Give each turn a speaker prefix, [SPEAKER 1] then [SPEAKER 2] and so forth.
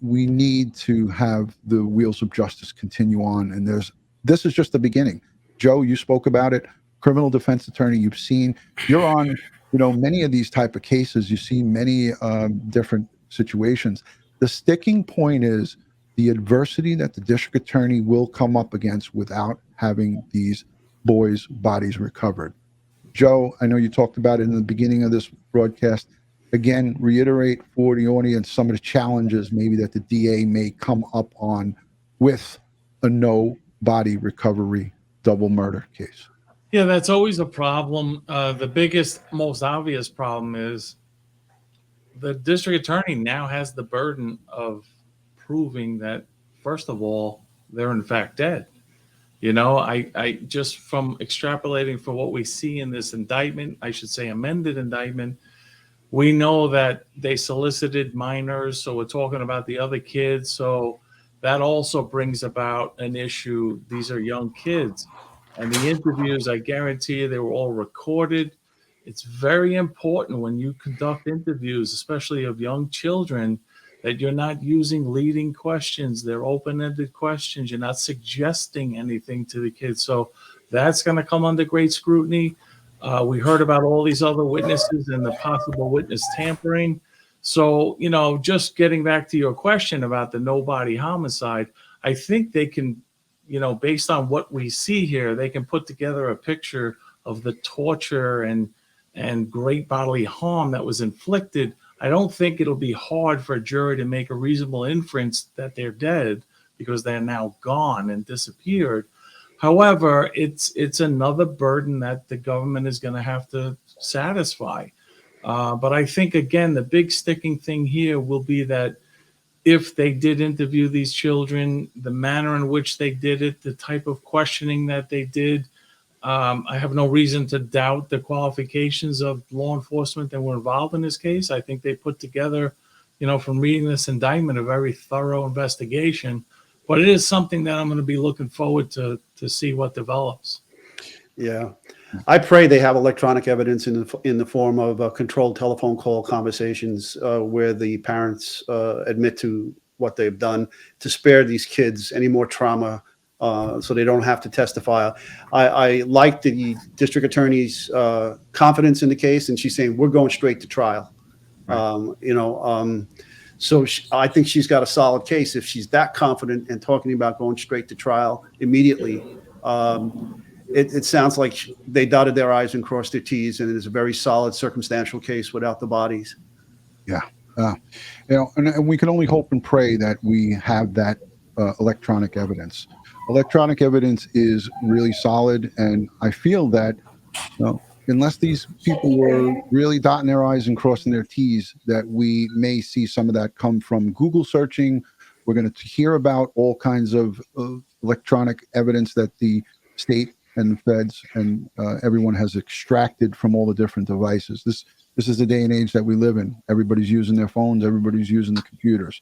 [SPEAKER 1] we need to have the wheels of justice continue on. And this is just the beginning. Joe, you spoke about it. Criminal defense attorney, you're on, many of these type of cases. You see many different situations. The sticking point is the adversity that the district attorney will come up against without having these boys' bodies recovered. Joe, I know you talked about it in the beginning of this broadcast. Again, reiterate for the audience some of the challenges maybe that the DA may come up on with a no body recovery double murder case.
[SPEAKER 2] Yeah, that's always a problem. The biggest, most obvious problem is the district attorney now has the burden of proving that, first of all, they're in fact dead. I just from extrapolating from what we see in this indictment, I should say amended indictment, we know that they solicited minors. So we're talking about the other kids. So that also brings about an issue. These are young kids. And the interviews, I guarantee you, they were all recorded. It's very important when you conduct interviews, especially of young children, that you're not using leading questions. They're open-ended questions. You're not suggesting anything to the kids. So that's going to come under great scrutiny. We heard about all these other witnesses and the possible witness tampering. So, just getting back to your question about the no-body homicide, I think they can, based on what we see here, they can put together a picture of the torture and great bodily harm that was inflicted. I don't think it'll be hard for a jury to make a reasonable inference that they're dead because they're now gone and disappeared. However, it's another burden that the government is going to have to satisfy. But I think, again, the big sticking thing here will be that if they did interview these children, the manner in which they did it, the type of questioning that they did, I have no reason to doubt the qualifications of law enforcement that were involved in this case. I think they put together, from reading this indictment, a very thorough investigation. But it is something that I'm going to be looking forward to see what develops.
[SPEAKER 3] Yeah. I pray they have electronic evidence in the form of controlled telephone call conversations where the parents admit to what they've done to spare these kids any more trauma so they don't have to testify. I like the district attorney's confidence in the case, and she's saying, we're going straight to trial. Right. So I think she's got a solid case. If she's that confident and talking about going straight to trial immediately, it sounds like they dotted their I's and crossed their T's, and it is a very solid circumstantial case without the bodies.
[SPEAKER 1] Yeah. And we can only hope and pray that we have that electronic evidence. Electronic evidence is really solid, and I feel that unless these people were really dotting their I's and crossing their T's, that we may see some of that come from Google searching. We're going to hear about all kinds of electronic evidence that the state and the feds and everyone has extracted from all the different devices. This is the day and age that we live in. Everybody's using their phones. Everybody's using the computers.